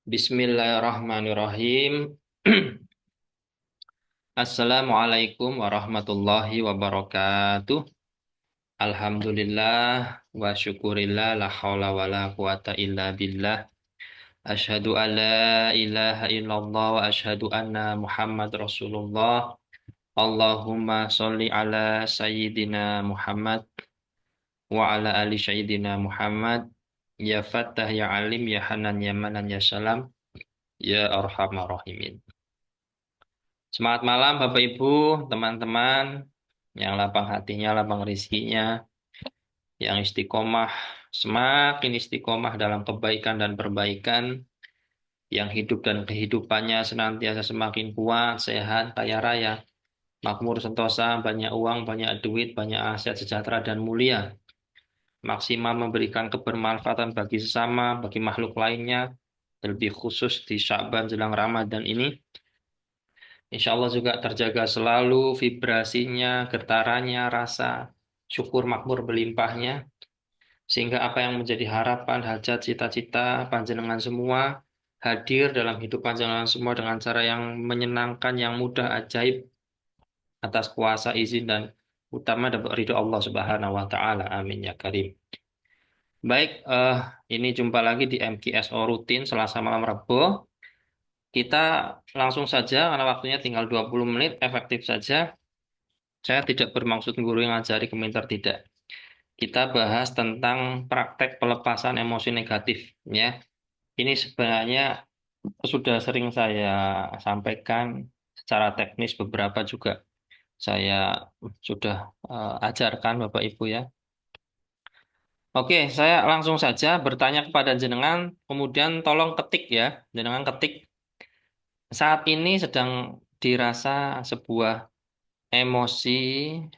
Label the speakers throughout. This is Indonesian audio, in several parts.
Speaker 1: Bismillahirrahmanirrahim. Assalamualaikum warahmatullahi wabarakatuh. Alhamdulillah wa syukurillah la haula wa la quwata illa billah. Asyhadu an la ilaha illallah wa asyhadu anna Muhammad Rasulullah. Allahumma sholli ala sayyidina Muhammad wa ala ali sayyidina Muhammad. Ya Fattah ya Alim ya Hanan ya Manan ya Salam ya Arhamar Rahimin. Semangat malam Bapak Ibu, teman-teman yang lapang hatinya, lapang rezekinya, yang istiqomah, semakin istiqomah dalam kebaikan dan perbaikan, yang hidup dan kehidupannya senantiasa semakin kuat, sehat, kaya raya, makmur sentosa, banyak uang, banyak duit, banyak aset, sejahtera dan mulia, maksimal memberikan kebermanfaatan bagi sesama, bagi makhluk lainnya, lebih khusus di Sya'ban jelang Ramadan ini. Insya Allah juga terjaga selalu vibrasinya, getarannya, rasa syukur makmur berlimpahnya. Sehingga apa yang menjadi harapan, hajat, cita-cita panjenengan semua hadir dalam hidup panjenengan semua dengan cara yang menyenangkan, yang mudah, ajaib, atas kuasa, izin, dan utama dapat ridho Allah Subhanahu wa Ta'ala. Amin ya Karim. Baik, ini jumpa lagi di MKSO rutin Selasa malam Rabu. Kita langsung saja, karena waktunya tinggal 20 menit, efektif saja. Saya tidak bermaksud guru yang ngajari komentar, tidak. Kita bahas tentang praktek pelepasan emosi negatif, ya. Ini sebenarnya sudah sering saya sampaikan secara teknis, beberapa juga saya sudah ajarkan Bapak Ibu ya. Oke, saya langsung saja bertanya kepada jenengan, kemudian tolong ketik ya, jenengan ketik. Saat ini sedang dirasa sebuah emosi,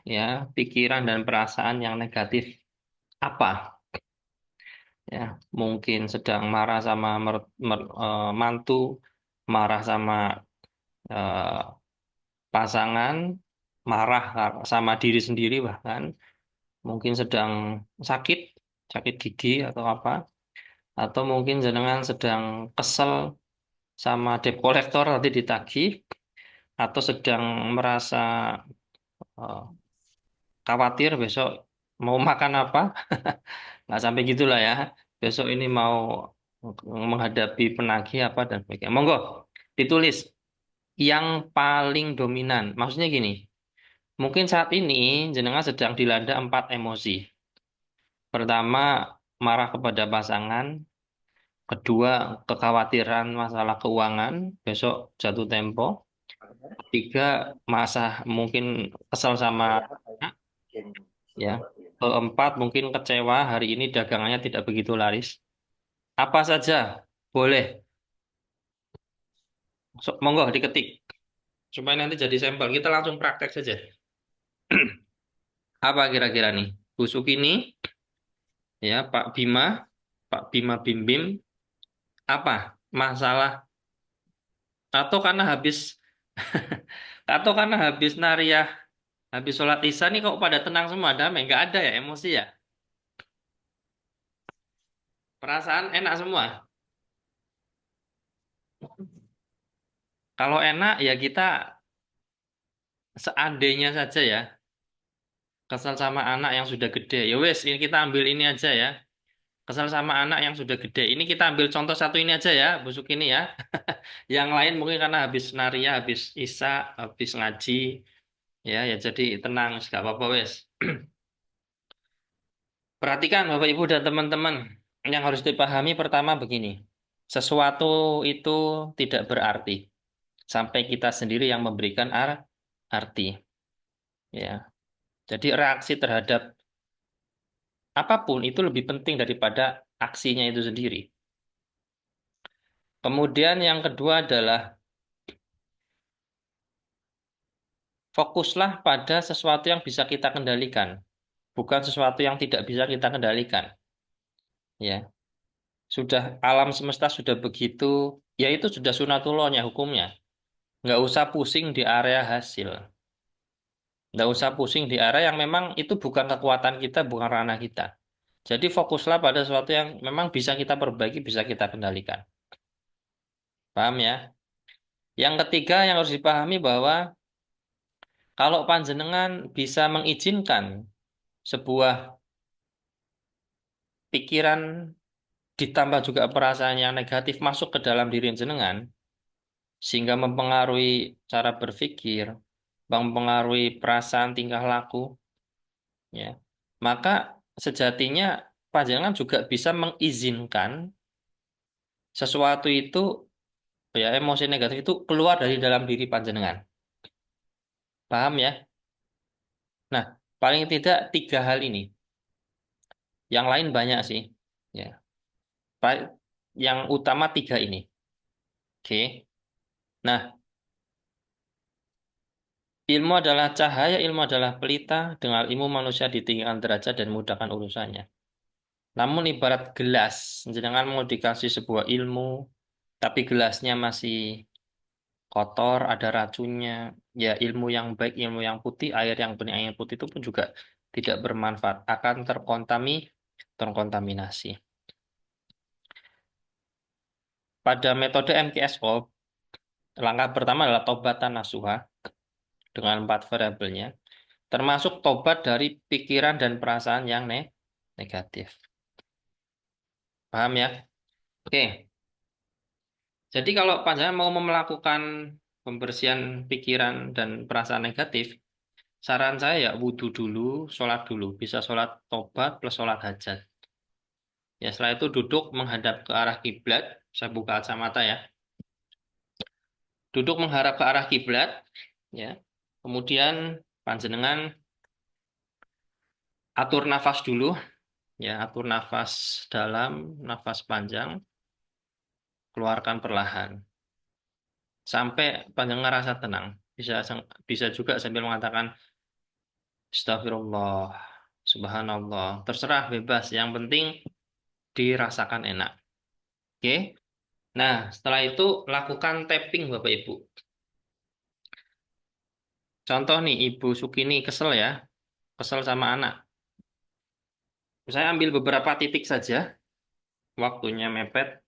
Speaker 1: ya, pikiran dan perasaan yang negatif. Apa? Ya, mungkin sedang marah sama mantu, marah sama eh, pasangan, marah sama diri sendiri bahkan, mungkin sedang sakit, sakit gigi atau apa, atau mungkin jenengan sedang kesel sama debt collector nanti ditagih, atau sedang merasa eh, khawatir besok mau makan apa, nggak sampai gitulah ya. Besok ini mau menghadapi penagih apa dan sebagainya. Monggo ditulis yang paling dominan. Maksudnya gini, mungkin saat ini jenengan sedang dilanda 4 emosi. Pertama, marah kepada pasangan. Kedua, kekhawatiran masalah keuangan, besok jatuh tempo. Ketiga, mungkin kesal sama anak, ya. Keempat, mungkin kecewa hari ini dagangannya tidak begitu laris. Apa saja boleh. Monggo diketik supaya nanti jadi sampel. Kita langsung praktek saja. Apa kira-kira nih? Bu Sukini, ya Pak Bima Bim Bim, apa masalah? Atau karena habis atau karena habis nariah, habis sholat isya nih kok pada tenang semua, damai, nggak ada ya emosi ya? Perasaan enak semua. Kalau enak ya kita seandainya saja ya. Kesal sama anak yang sudah gede. Ya wes, ini kita ambil ini aja ya. Kesal sama anak yang sudah gede. Ini kita ambil contoh satu ini aja ya, busuk ini ya. Yang lain mungkin karena habis naria, habis isya, habis ngaji, ya ya jadi tenang, gak apa-apa wes. Perhatikan Bapak Ibu dan teman-teman, yang harus dipahami pertama begini. Sesuatu itu tidak berarti sampai kita sendiri yang memberikan arti, ya. Jadi reaksi terhadap apapun itu lebih penting daripada aksinya itu sendiri. Kemudian yang kedua adalah fokuslah pada sesuatu yang bisa kita kendalikan, bukan sesuatu yang tidak bisa kita kendalikan. Ya, sudah alam semesta sudah begitu, ya itu sudah sunatullahnya hukumnya. Nggak usah pusing di area hasil. Nggak usah pusing di area yang memang itu bukan kekuatan kita, bukan ranah kita. Jadi fokuslah pada sesuatu yang memang bisa kita perbaiki, bisa kita kendalikan. Paham ya? Yang ketiga yang harus dipahami bahwa kalau panjenengan bisa mengizinkan sebuah pikiran ditambah juga perasaan yang negatif masuk ke dalam diri jenengan, sehingga mempengaruhi cara berpikir, mempengaruhi perasaan tingkah laku, ya. Maka sejatinya panjenengan juga bisa mengizinkan sesuatu itu, ya emosi negatif itu keluar dari dalam diri panjenengan. Paham ya? Nah, paling tidak tiga hal ini. Yang lain banyak sih. Ya. Yang utama tiga ini. Oke. Nah, ilmu adalah cahaya, ilmu adalah pelita. Dengan ilmu manusia ditinggikan derajat dan mudahkan urusannya. Namun ibarat gelas, jangan mau dikasih sebuah ilmu, tapi gelasnya masih kotor, ada racunnya. Ya ilmu yang baik, ilmu yang putih, air yang bening, air yang putih itu pun juga tidak bermanfaat, akan terkontaminasi. Pada metode MTSO, langkah pertama adalah tobatan nasuha dengan empat variabelnya, termasuk tobat dari pikiran dan perasaan yang negatif. Paham ya? Oke. Jadi kalau panjenengan mau melakukan pembersihan pikiran dan perasaan negatif, saran saya ya wudhu dulu, sholat dulu. Bisa sholat tobat plus sholat hajat. Ya setelah itu duduk menghadap ke arah kiblat. Saya buka kacamata ya. Duduk menghadap ke arah kiblat. Ya. Kemudian panjenengan atur nafas dulu. Ya, atur nafas dalam, nafas panjang, keluarkan perlahan. Sampai panjenengan rasa tenang. Bisa bisa juga sambil mengatakan Astagfirullah, Subhanallah. Terserah bebas. Yang penting dirasakan enak. Oke. Nah, setelah itu lakukan tapping Bapak Ibu. Contoh nih, Ibu Sukini kesel ya. Kesel sama anak. Saya ambil beberapa titik saja. Waktunya mepet.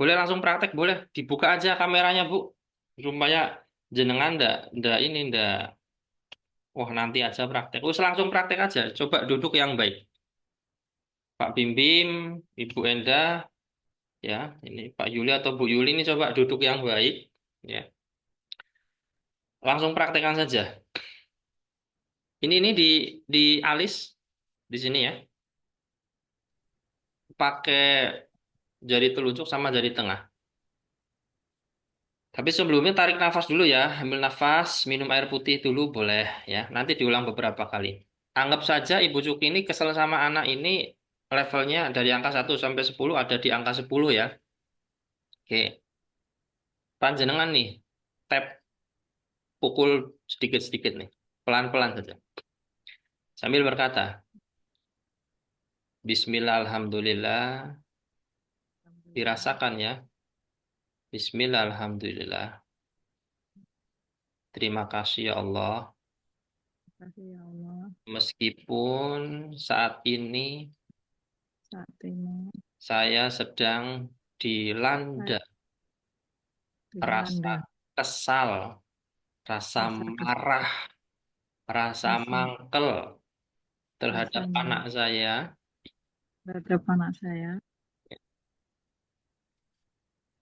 Speaker 1: Boleh langsung praktek, boleh. Dibuka aja kameranya, Bu. Supaya jenengan ndak ini, ndak. Wah, nanti aja praktek. Us langsung praktek aja. Coba duduk yang baik. Pak Bim Bim, Ibu Endah, ya, ini Pak Yuli atau Bu Yuli ini coba duduk yang baik, ya. Langsung praktekkan saja. Ini di alis di sini ya. Pakai jari telunjuk sama jari tengah. Tapi sebelumnya tarik nafas dulu ya. Ambil nafas, minum air putih dulu boleh ya. Nanti diulang beberapa kali. Anggap saja Ibu Cuki ini kesel sama anak ini levelnya dari angka 1 sampai 10 ada di angka 10 ya. Oke. Panjenengan nih, tap pukul sedikit-sedikit nih. Pelan-pelan saja. Sambil berkata, Bismillah, Alhamdulillah.
Speaker 2: Alhamdulillah.
Speaker 1: Dirasakan ya. Bismillah, Alhamdulillah. Terima kasih ya Allah.
Speaker 2: Terima kasih ya Allah.
Speaker 1: Meskipun saat ini
Speaker 2: Saat ini
Speaker 1: saya sedang
Speaker 2: saya
Speaker 1: dilanda rasa
Speaker 2: dilanda
Speaker 1: kesal, rasa
Speaker 2: rasa
Speaker 1: marah,
Speaker 2: kesal,
Speaker 1: rasa
Speaker 2: rasa
Speaker 1: mangkel terhadap
Speaker 2: rasanya
Speaker 1: anak saya.
Speaker 2: terhadap anak saya.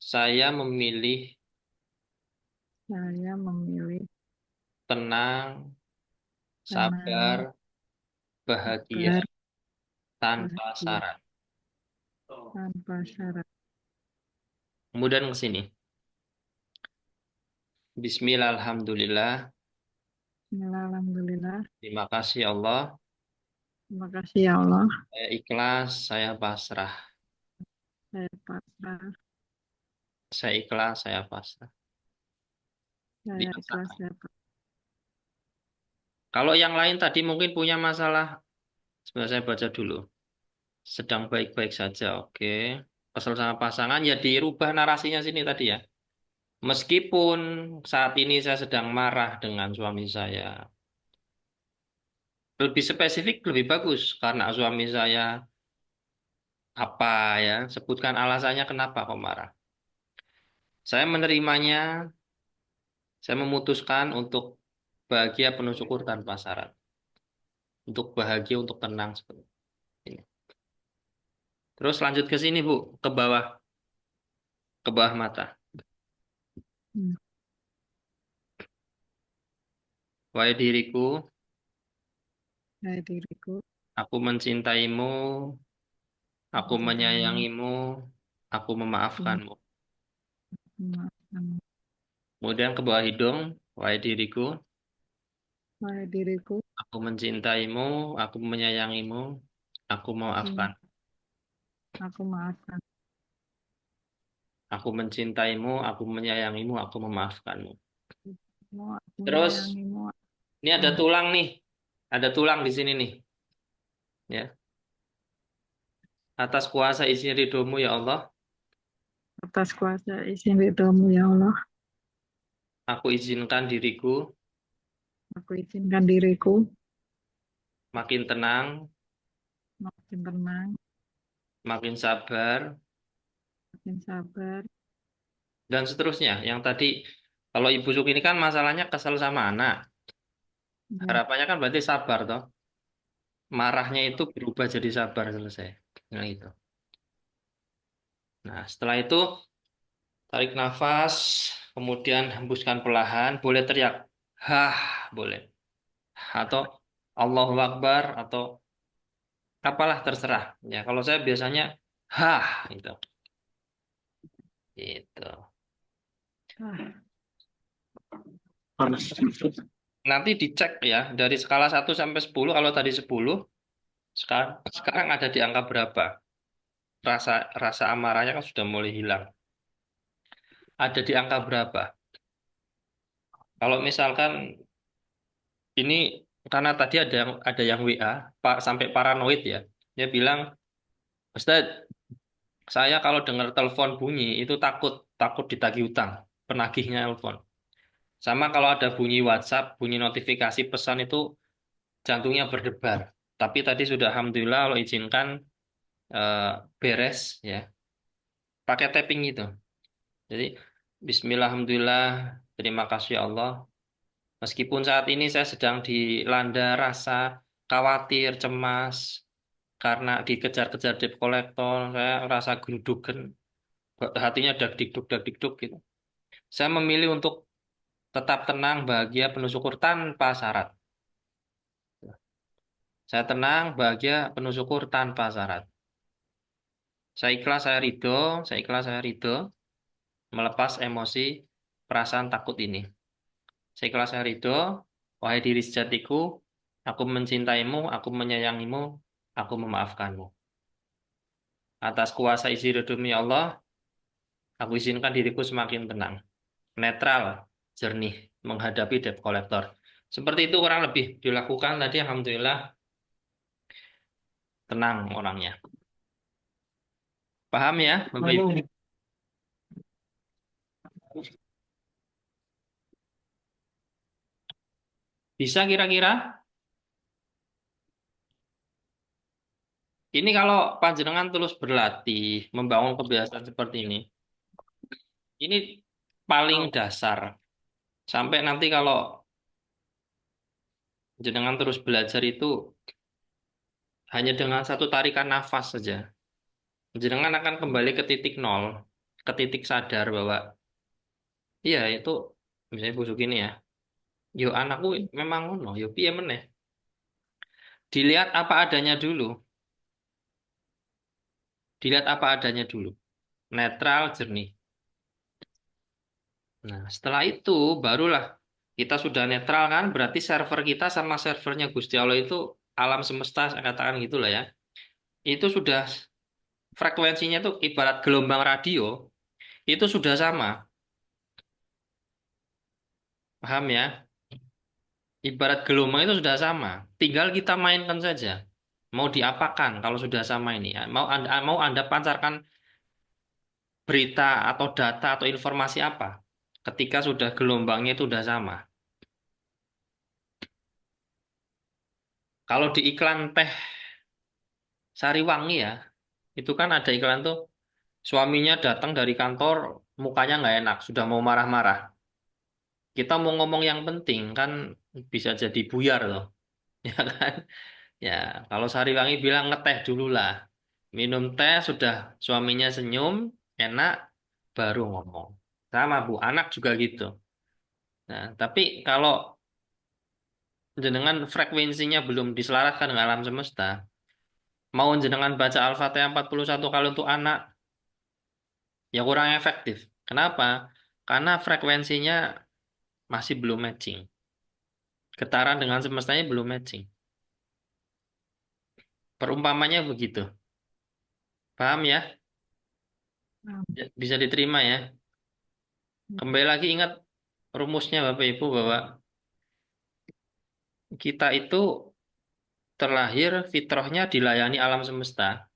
Speaker 1: Saya memilih
Speaker 2: Saya memilih
Speaker 1: tenang, sabar,
Speaker 2: tenang,
Speaker 1: bahagia
Speaker 2: sabar,
Speaker 1: tanpa
Speaker 2: bahagia,
Speaker 1: syarat.
Speaker 2: tanpa syarat.
Speaker 1: Kemudian ke sini. Bismillah, Alhamdulillah.
Speaker 2: Bismillah, alhamdulillah.
Speaker 1: Terima kasih ya Allah.
Speaker 2: Terima kasih ya Allah.
Speaker 1: Saya ikhlas, saya pasrah.
Speaker 2: Saya pasrah,
Speaker 1: Saya ikhlas, saya pasrah.
Speaker 2: saya ikhlas,
Speaker 1: Dirasakan.
Speaker 2: saya pasrah.
Speaker 1: Kalau yang lain tadi mungkin punya masalah, sebenarnya saya baca dulu. Sedang baik-baik saja, oke. Kesel sama pasangan, ya dirubah narasinya sini tadi ya. Meskipun saat ini saya sedang marah dengan suami saya. Lebih spesifik, lebih bagus. Karena suami saya apa ya, sebutkan alasannya kenapa kok marah. Saya menerimanya, saya memutuskan untuk bahagia penuh syukur tanpa syarat. Untuk bahagia, untuk tenang seperti ini. Terus lanjut ke sini, Bu, ke bawah mata.
Speaker 2: Hmm.
Speaker 1: Wahai diriku,
Speaker 2: Hai diriku,
Speaker 1: aku mencintaimu, aku
Speaker 2: mencintaimu,
Speaker 1: menyayangimu, aku
Speaker 2: aku
Speaker 1: memaafkanmu.
Speaker 2: memaafkanmu.
Speaker 1: Kemudian ke bawah hidung, wahai diriku,
Speaker 2: Hai diriku,
Speaker 1: aku mencintaimu, aku menyayangimu, aku memaafkan.
Speaker 2: aku maafkan.
Speaker 1: Aku mencintaimu, aku menyayangimu, aku memaafkanmu.
Speaker 2: Aku
Speaker 1: Terus,
Speaker 2: menyayangimu.
Speaker 1: ini ada tulang nih. Ada tulang di sini nih. Ya. Atas kuasa isi ridhomu ya Allah,
Speaker 2: Atas kuasa izin ridhomu ya Allah,
Speaker 1: aku izinkan diriku
Speaker 2: aku izinkan diriku
Speaker 1: makin tenang,
Speaker 2: makin tenang,
Speaker 1: makin sabar,
Speaker 2: makin sabar.
Speaker 1: dan seterusnya. Yang tadi, kalau Ibu Suk ini kan masalahnya kesel sama anak.
Speaker 2: Ya,
Speaker 1: Harapannya kan berarti sabar toh. Marahnya itu berubah jadi sabar selesai. Nah itu. Nah setelah itu tarik nafas, kemudian hembuskan perlahan. Boleh teriak, hah, boleh. Atau Allahu Akbar, atau apalah terserah. Ya kalau saya biasanya, hah, itu. Itu.
Speaker 2: ah,
Speaker 1: Nanti dicek ya, dari skala 1 sampai 10, kalau tadi 10, sekarang ada di angka berapa? Rasa rasa amarahnya kan sudah mulai hilang. Ada di angka berapa? Kalau misalkan ini, karena tadi ada yang WA, Pak, sampai paranoid ya. Dia bilang, Ustaz, saya kalau dengar telepon bunyi itu takut, takut ditagih utang, penagihnya telepon. Sama kalau ada bunyi WhatsApp, bunyi notifikasi pesan itu jantungnya berdebar. Tapi tadi sudah alhamdulillah Allah izinkan eh, beres ya, pakai tapping itu. Jadi Bismillah, alhamdulillah, terima kasih ya Allah. Meskipun saat ini saya sedang dilanda rasa khawatir, cemas karena dikejar-kejar debt collector, saya rasa gerudukan, hatinya dak dikduk gitu. Saya memilih untuk tetap tenang, bahagia, penuh syukur tanpa syarat. Saya tenang, bahagia, penuh syukur tanpa syarat. Saya ikhlas, saya ridho, melepas emosi, perasaan takut ini. Seikhlas saya ridho, wahai diri sejatiku, aku mencintaimu, aku menyayangimu, aku memaafkanmu. Atas kuasa isi ridhomu ya Allah, aku izinkan diriku semakin tenang, netral, jernih, menghadapi debt collector. Seperti itu kurang lebih dilakukan tadi, alhamdulillah, tenang orangnya. Paham ya, Bapak Ibu? Bisa kira-kira? Ini kalau panjenengan terus berlatih, membangun kebiasaan seperti ini paling dasar. Sampai nanti kalau jenengan terus belajar itu hanya dengan satu tarikan nafas saja, jenengan akan kembali ke titik nol, ke titik sadar bahwa iya itu, misalnya busuk ini ya, yo anakku memang ngono, yo piye meneh. Dilihat apa adanya dulu, dilihat apa adanya dulu, netral, jernih. Nah, setelah itu barulah kita sudah netral kan, berarti server kita sama servernya Gusti Allah itu alam semesta, saya katakan gitulah ya. Itu sudah frekuensinya tuh ibarat gelombang radio, itu sudah sama. Paham ya? Ibarat gelombang itu sudah sama. Tinggal kita mainkan saja. Mau diapakan kalau sudah sama ini? Mau Anda pancarkan berita atau data atau informasi apa? Ketika sudah gelombangnya itu sudah sama. Kalau di iklan teh Sariwangi ya, itu kan ada iklan tuh, suaminya datang dari kantor mukanya nggak enak, sudah mau marah-marah. Kita mau ngomong yang penting kan bisa jadi buyar loh, ya kan? Ya, kalau Sariwangi bilang ngeteh dulu lah. Minum teh sudah suaminya senyum, enak, baru ngomong. Sama Bu, anak juga gitu. Nah, tapi kalau jenengan frekuensinya belum diselaraskan dengan alam semesta, mau jenengan baca Al-Fatihah 41 kali untuk anak, ya kurang efektif. Kenapa? Karena frekuensinya masih belum matching. Getaran dengan semestanya belum matching. Perumpamannya begitu. Paham ya?
Speaker 2: Nah,
Speaker 1: Bisa diterima ya. Kembali lagi ingat rumusnya Bapak Ibu bahwa kita itu terlahir fitrahnya dilayani alam semesta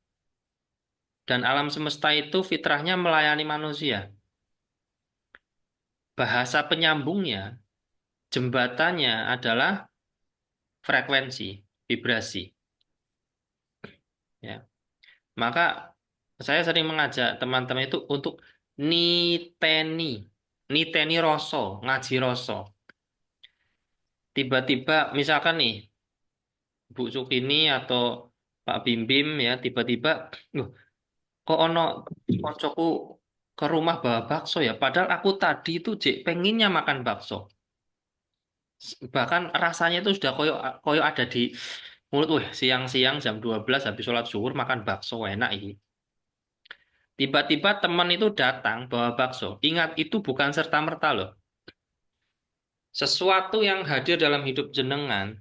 Speaker 1: dan alam semesta itu fitrahnya melayani manusia. Bahasa penyambungnya, jembatannya adalah frekuensi, vibrasi. Ya, maka saya sering mengajak teman-teman itu untuk niteni, niteni rasa, ngaji rasa. Tiba-tiba misalkan nih Bu Sukini atau Pak Bim Bim ya tiba-tiba, "Loh, kok ono koncoku ke rumah bawa bakso ya? Padahal aku tadi itu jek pengennya makan bakso. Bahkan rasanya itu sudah koyo koyo ada di mulut. Wah, siang-siang jam 12 habis sholat zuhur makan bakso enak ini. Tiba-tiba teman itu datang bawa bakso. Ingat itu bukan serta-merta loh. Sesuatu yang hadir dalam hidup jenengan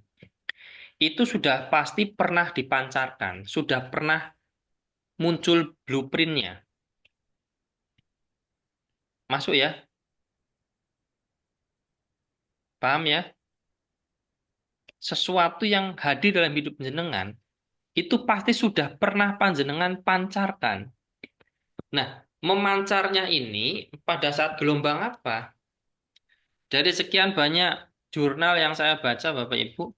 Speaker 1: itu sudah pasti pernah dipancarkan, sudah pernah muncul blueprintnya. Masuk ya? Paham ya? Sesuatu yang hadir dalam hidup jenengan itu pasti sudah pernah panjenengan pancarkan. Nah, memancarnya ini pada saat gelombang apa? Dari sekian banyak jurnal yang saya baca, Bapak Ibu,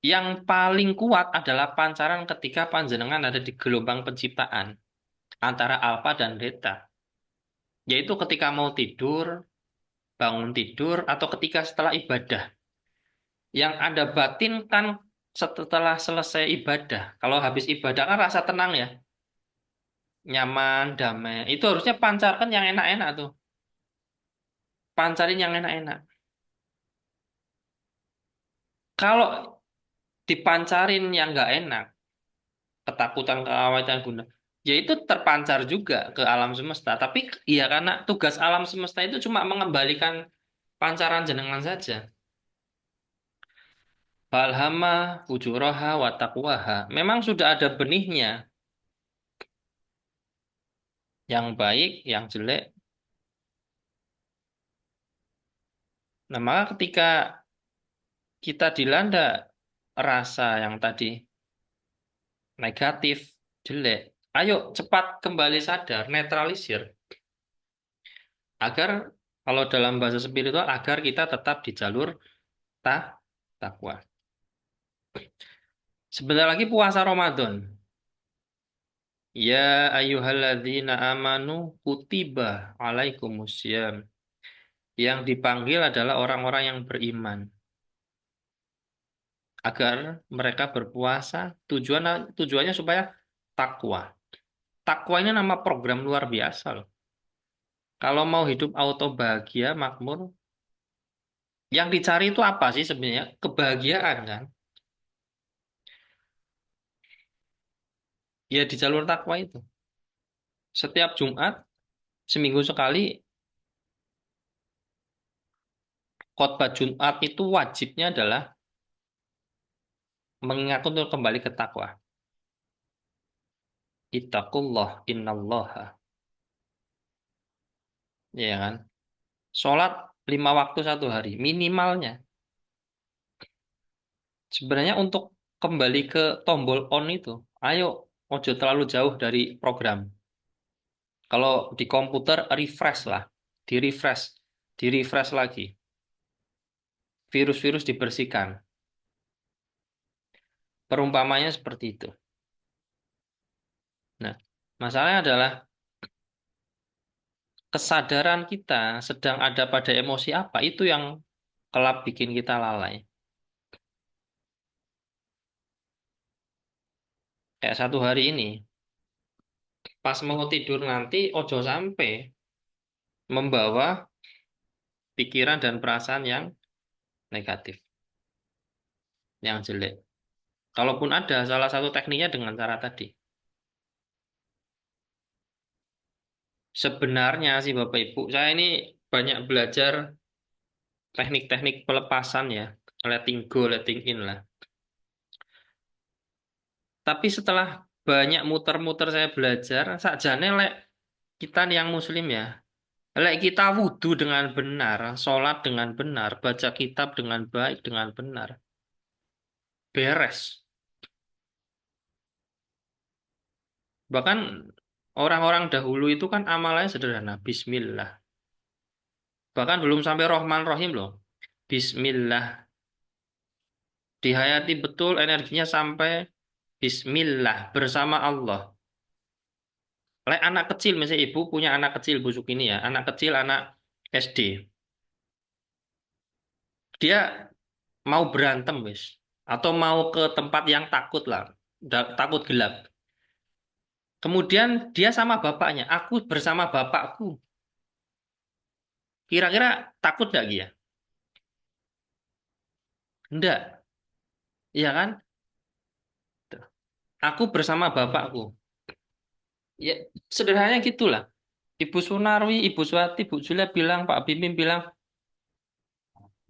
Speaker 1: yang paling kuat adalah pancaran ketika panjenengan ada di gelombang penciptaan antara alfa dan beta. Yaitu ketika mau tidur, bangun tidur, atau ketika setelah ibadah. Yang Anda batin kan setelah selesai ibadah. Kalau habis ibadah kan rasa tenang ya, nyaman, damai. Itu harusnya pancarkan yang enak-enak tuh. Pancarin yang enak-enak. Kalau dipancarin yang nggak enak, ketakutan, kekhawatiran guna, ya itu terpancar juga ke alam semesta. Tapi ya karena tugas alam semesta itu cuma mengembalikan pancaran jenengan saja. Balhama, fujuraha, wa taqwaha. Memang sudah ada benihnya. Yang baik, yang jelek. Nah, maka ketika kita dilanda rasa yang tadi negatif, jelek, ayo cepat kembali sadar, netralisir. Agar kalau dalam bahasa spiritual, agar kita tetap di jalur ta takwa. Sebentar lagi puasa Ramadan. Ya ayyuhalladzina amanu kutiba alaikumusiyam. Yang dipanggil adalah orang-orang yang beriman. Agar mereka berpuasa, tujuannya supaya takwa. Takwa ini nama program luar biasa loh. Kalau mau hidup auto bahagia, makmur, yang dicari itu apa sih sebenarnya? Kebahagiaan kan? Ya di jalur takwa itu. Setiap Jumat, seminggu sekali, khotbah Jumat itu wajibnya adalah mengingatkan untuk kembali ke takwa. Ittaqullah innallaha. Ya kan? Sholat 5 waktu 1 hari, minimalnya. Sebenarnya untuk kembali ke tombol on itu, ayo ojo terlalu jauh dari program. Kalau di komputer refresh lah, di refresh lagi. Virus-virus dibersihkan. Perumpamanya seperti itu. Nah, masalahnya adalah kesadaran kita sedang ada pada emosi apa, itu yang kelap bikin kita lalai. Kayak satu hari ini, pas mau tidur nanti, ojo sampai membawa pikiran dan perasaan yang negatif, yang jelek. Kalaupun ada, salah satu tekniknya dengan cara tadi. Sebenarnya sih Bapak Ibu, saya ini banyak belajar teknik-teknik pelepasan ya, letting go, letting in lah. Tapi setelah banyak muter-muter saya belajar, sakjane lek kita nih yang muslim ya, lek kita wudhu dengan benar, sholat dengan benar, baca kitab dengan baik, dengan benar, beres. Bahkan orang-orang dahulu itu kan amalnya sederhana, Bismillah. Bahkan belum sampai Rohman Rohim loh. Bismillah. Dihayati betul energinya sampai Bismillah bersama Allah. Lek anak kecil, misalnya ibu punya anak kecil busuk ini ya, anak kecil, anak SD. Dia mau berantem wis, atau mau ke tempat yang takut lah, takut gelap. Kemudian dia sama bapaknya, aku bersama bapakku. Kira-kira takut gak dia? Enggak, iya kan? Aku bersama bapakku. Ya, sederhananya gitulah. Ibu Sunarwi, Ibu Suwati, Ibu Julia bilang, Pak Bimim bilang,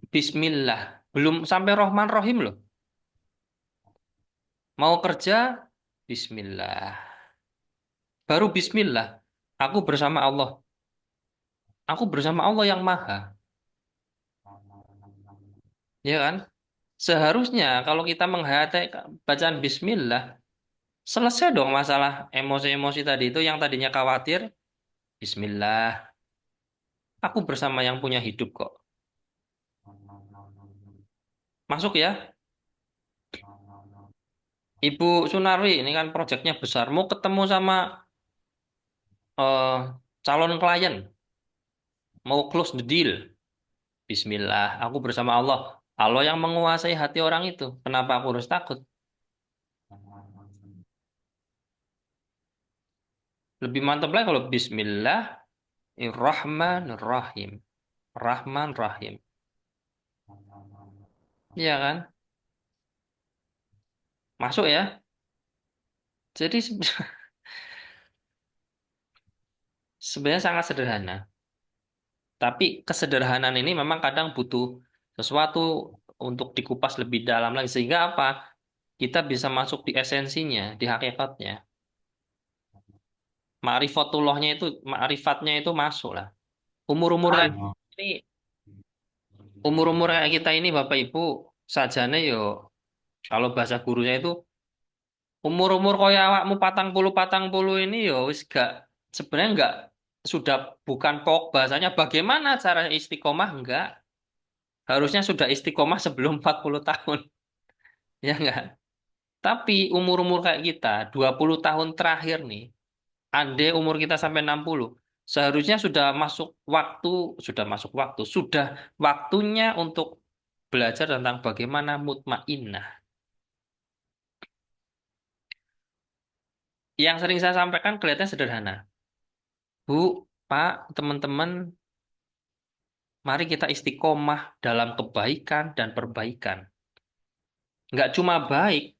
Speaker 1: Bismillah. Belum sampai Rohman Rohim loh. Mau kerja, Bismillah. Baru Bismillah. Aku bersama Allah. Aku bersama Allah yang Maha. Ya kan? Seharusnya kalau kita menghayati bacaan Bismillah, selesai dong masalah emosi-emosi tadi itu yang tadinya khawatir. Bismillah. Aku bersama yang punya hidup kok. Masuk ya? Ibu Sunarwi, ini kan proyeknya besar. Mau ketemu sama eh, calon klien, mau close the deal. Bismillah, aku bersama Allah. Allah yang menguasai hati orang itu. Kenapa aku harus takut? Lebih mantap lagi kalau Bismillahirrahmanirrahim. Rahman Rahim. Iya kan? Masuk ya? Jadi sebenarnya sangat sederhana. Tapi kesederhanaan ini memang kadang butuh sesuatu untuk dikupas lebih dalam lagi. Sehingga apa? Kita bisa masuk di esensinya, di hakikatnya. Ma'rifatnya itu masuk lah. Umur-umur kayak ini, umur-umur kayak kita ini Bapak Ibu, sajane yo kalau bahasa gurunya itu umur-umur kaya awakmu patang puluh ini yo wis gak, sebenarnya enggak, sudah bukan pokok bahasanya bagaimana cara istiqomah, enggak. Harusnya sudah istiqomah sebelum 40 tahun. Ya enggak? Tapi umur-umur kayak kita 20 tahun terakhir nih, andai umur kita sampai 60, seharusnya sudah masuk waktu, sudah waktunya untuk belajar tentang bagaimana mutmainnah. Yang sering saya sampaikan kelihatannya sederhana. Bu, Pak, teman-teman, mari kita istiqomah dalam kebaikan dan perbaikan. Nggak cuma baik,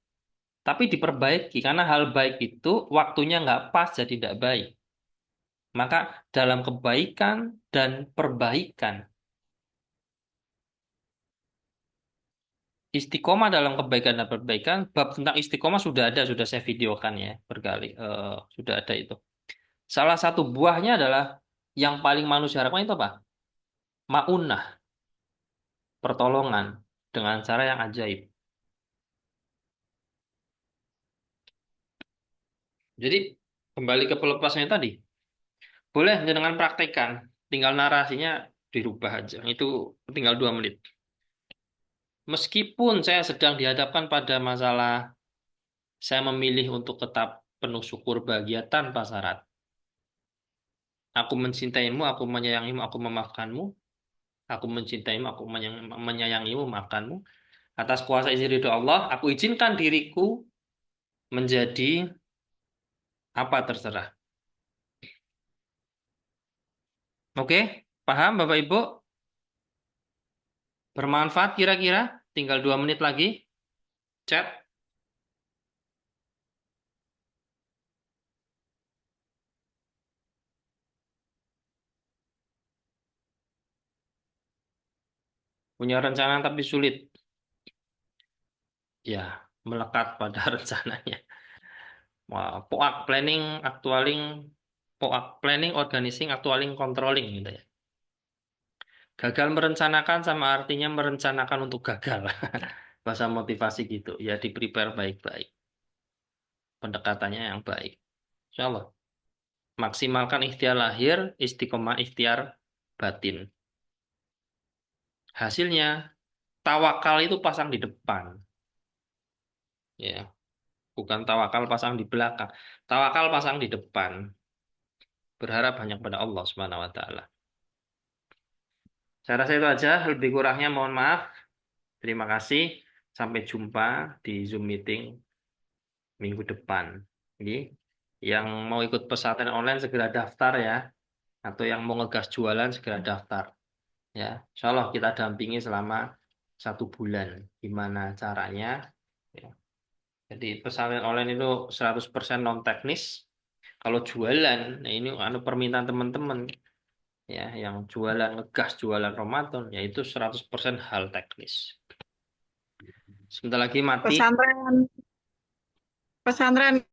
Speaker 1: tapi diperbaiki. Karena hal baik itu waktunya nggak pas jadi tidak baik. Maka dalam kebaikan dan perbaikan, istiqomah dalam kebaikan dan perbaikan, bab tentang istiqomah sudah ada, sudah saya videokan ya berkali, sudah ada itu. Salah satu buahnya adalah yang paling manusia harapkan itu apa? Maunah, pertolongan dengan cara yang ajaib. Jadi kembali ke pelepasnya tadi, boleh dengan praktekkan, tinggal narasinya dirubah aja. Itu tinggal 2 menit. Meskipun saya sedang dihadapkan pada masalah, saya memilih untuk tetap penuh syukur bahagia tanpa syarat. Aku mencintaimu, aku menyayangimu, aku memaafkanmu. Aku mencintaimu, aku menyayangimu, memaafkanmu. Atas kuasa izin ridho Allah, aku izinkan diriku menjadi apa terserah. Oke, paham Bapak Ibu? Bermanfaat kira-kira? Tinggal 2 menit lagi. Chat. Punya rencana tapi sulit. Ya, melekat pada rencananya. Wah, POAK planning, actualing, POAK planning, organizing, actualing, controlling gitu ya. Gagal merencanakan sama artinya merencanakan untuk gagal. Bahasa motivasi gitu. Ya, di prepare baik-baik. Pendekatannya yang baik. Insya Allah. Maksimalkan ikhtiar lahir, istiqomah ikhtiar batin. Hasilnya, tawakal itu pasang di depan. Ya, bukan tawakal pasang di belakang. Tawakal pasang di depan. Berharap hanya pada Allah Subhanahu wa taala. Saya rasa itu aja, lebih kurangnya mohon maaf. Terima kasih. Sampai jumpa di Zoom meeting minggu depan. Jadi, yang mau ikut pesantren online segera daftar ya. Atau yang mau ngegas jualan segera daftar. Ya, insya Allah kita dampingi selama 1 bulan. Gimana caranya? Ya. Jadi pesantren online itu 100% non teknis. Kalau jualan, nah ini anu permintaan teman-teman ya, yang jualan ngegas jualan Ramadan, yaitu 100% hal teknis. Sebentar lagi mati.
Speaker 2: Pesantren pesantren